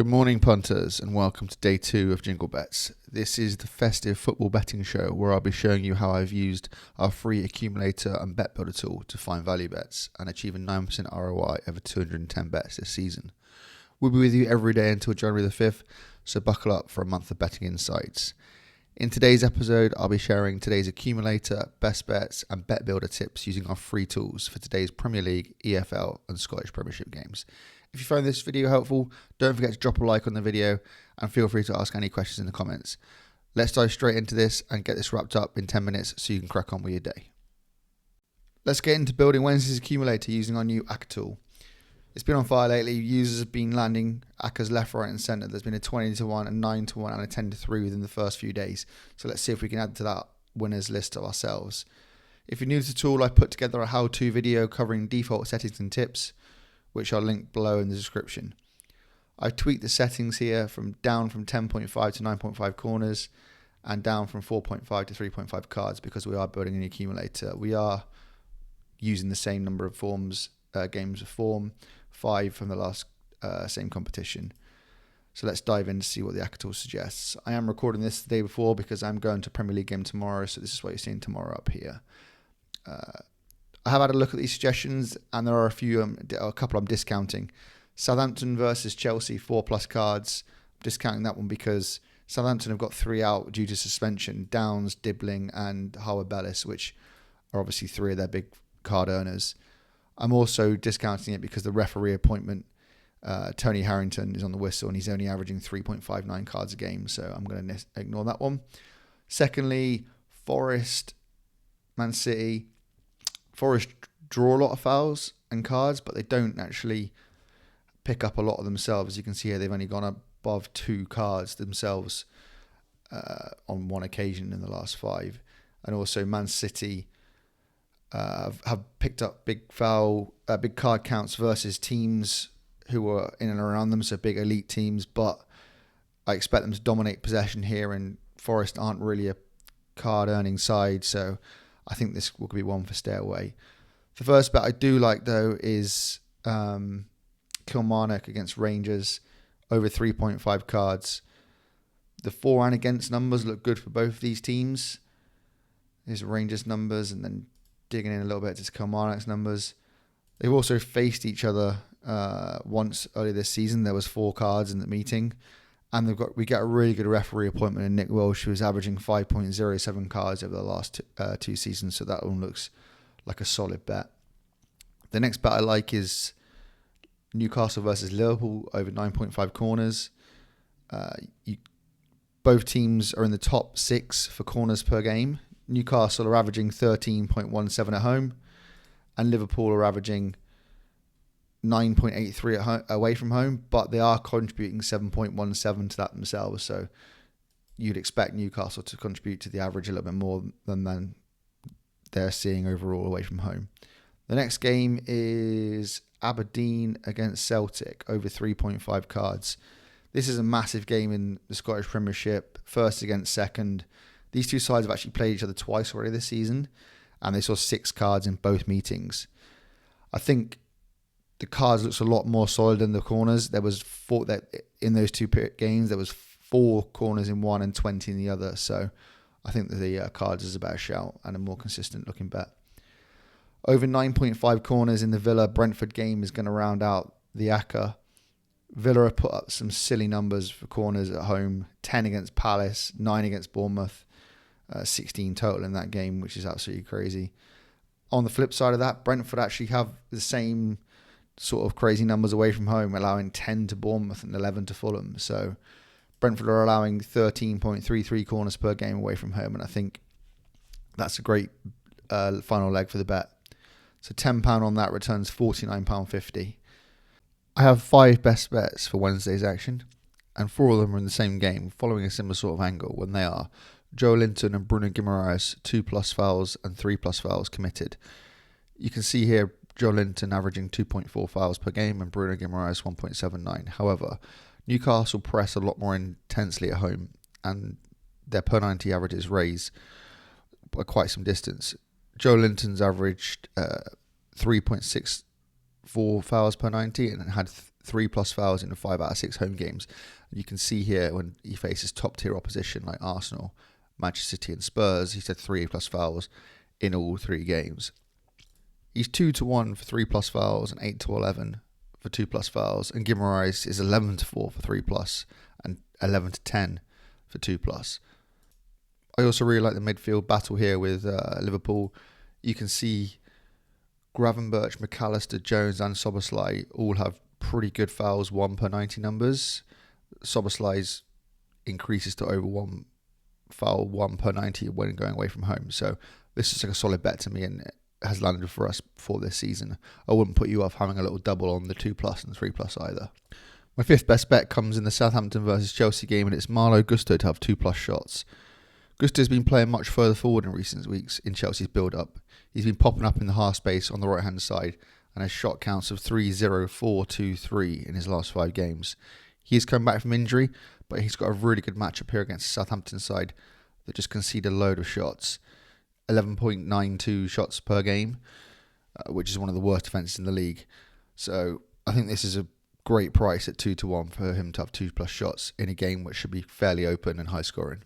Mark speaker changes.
Speaker 1: Good morning, punters, and welcome to day 2 of Jingle Bets. This is the festive football betting show where I'll be showing you how I've used our free Accumulator and Bet Builder tool to find value bets and achieve a 9% ROI over 210 bets this season. We'll be with you every day until January the 5th, so buckle up for a month of betting insights. In today's episode, I'll be sharing today's Accumulator, Best Bets, and Bet Builder tips using our free tools for today's Premier League, EFL, and Scottish Premiership games. If you found this video helpful, don't forget to drop a like on the video and feel free to ask any questions in the comments. Let's dive straight into this and get this wrapped up in 10 minutes so you can crack on with your day. Let's get into building Wednesday's Accumulator using our new ACCA tool. It's been on fire lately. Users have been landing ACCAs left, right and centre. There's been a 20-1, a 9-1 and a 10-3 within the first few days. So let's see if we can add to that winners list of ourselves. If you're new to the tool, I put together a how-to video covering default settings and tips, which I'll link below in the description. I've tweaked the settings here from down from 10.5 to 9.5 corners and down from 4.5 to 3.5 cards because we are building an accumulator. We are using the same number of games of form, 5 from the last same competition. So let's dive in to see what the ACCA tool suggests. I am recording this the day before because I'm going to a Premier League game tomorrow, so this is what you're seeing tomorrow up here. I have had a look at these suggestions, and there are a couple I'm discounting. Southampton versus Chelsea, 4+ cards. I'm discounting that one because Southampton have got 3 out due to suspension: Downs, Dibbling, and Howard Bellis, which are obviously 3 of their big card earners. I'm also discounting it because the referee appointment, Tony Harrington, is on the whistle, and he's only averaging 3.59 cards a game, so I'm going to ignore that one. Secondly, Forest, Man City. Forest draw a lot of fouls and cards, but they don't actually pick up a lot of themselves. As you can see here, they've only gone above 2 cards themselves on one occasion in the last 5. And also Man City have picked up big card counts versus teams who are in and around them, so big elite teams, but I expect them to dominate possession here, and Forest aren't really a card earning side, so I think this will be one for stay away. The first bet I do like, though, is Kilmarnock against Rangers, over 3.5 cards. The for and against numbers look good for both of these teams. Here's Rangers numbers, and then digging in a little bit to Kilmarnock's numbers. They've also faced each other once earlier this season. There was 4 cards in the meeting. And we get a really good referee appointment in Nick Welsh, who is averaging 5.07 cards over the last 2 seasons. So that one looks like a solid bet. The next bet I like is Newcastle versus Liverpool over 9.5 corners. Both teams are in the top 6 for corners per game. Newcastle are averaging 13.17 at home, and Liverpool are averaging 9.83 away from home, but they are contributing 7.17 to that themselves, so you'd expect Newcastle to contribute to the average a little bit more than they're seeing overall away from home. The next game is Aberdeen against Celtic, over 3.5 cards. This is a massive game in the Scottish Premiership, first against second. These two sides have actually played each other twice already this season, and they saw 6 cards in both meetings. I think the cards looks a lot more solid than the corners. There was 4 that in those 2 games. There was 4 corners in one and 20 in the other. So I think that the cards is a better shout and a more consistent looking bet. Over 9.5 corners in the Villa Brentford game is going to round out the ACCA. Villa have put up some silly numbers for corners at home: 10 against Palace, 9 against Bournemouth, 16 total in that game, which is absolutely crazy. On the flip side of that, Brentford actually have the same sort of crazy numbers away from home, allowing 10 to Bournemouth and 11 to Fulham. So Brentford are allowing 13.33 corners per game away from home, and I think that's a great final leg for the bet. So £10 on that returns £49.50. I have 5 best bets for Wednesday's action, and 4 of them are in the same game, following a similar sort of angle, when they are Joe Linton and Bruno Guimaraes, 2+ fouls and 3+ fouls committed. You can see here Joe Linton averaging 2.4 fouls per game and Bruno Guimaraes 1.79. However, Newcastle press a lot more intensely at home, and their per 90 averages raise by quite some distance. Joe Linton's averaged 3.64 fouls per 90 and had 3+ fouls in 5 out of 6 home games. And you can see here when he faces top tier opposition like Arsenal, Manchester City and Spurs, he's had 3+ fouls in all 3 games. He's 2-1 for 3+ fouls and 8-11 for 2+ fouls, and Guimaraes is 11-4 for 3+ and 11-10 for 2+. I also really like the midfield battle here with Liverpool. You can see Gravenberch, McAllister, Jones and Szoboszlai all have pretty good fouls, 1 per 90 numbers. Szoboszlai's increases to over 1 foul, 1 per 90 when going away from home. So this is like a solid bet to me, and it has landed for us for this season. I wouldn't put you off having a little double on the 2+ and 3+ either. My 5th best bet comes in the Southampton versus Chelsea game, and it's Malo Gusto to have 2+ shots. Gusto has been playing much further forward in recent weeks in Chelsea's build-up. He's been popping up in the half space on the right-hand side and has shot counts of 3-0, 4-2, 3 in his last 5 games. He has come back from injury, but he's got a really good matchup here against the Southampton side that just concede a load of shots. 11.92 shots per game, which is one of the worst defences in the league. So I think this is a great price at 2-1 for him to have 2+ shots in a game which should be fairly open and high scoring.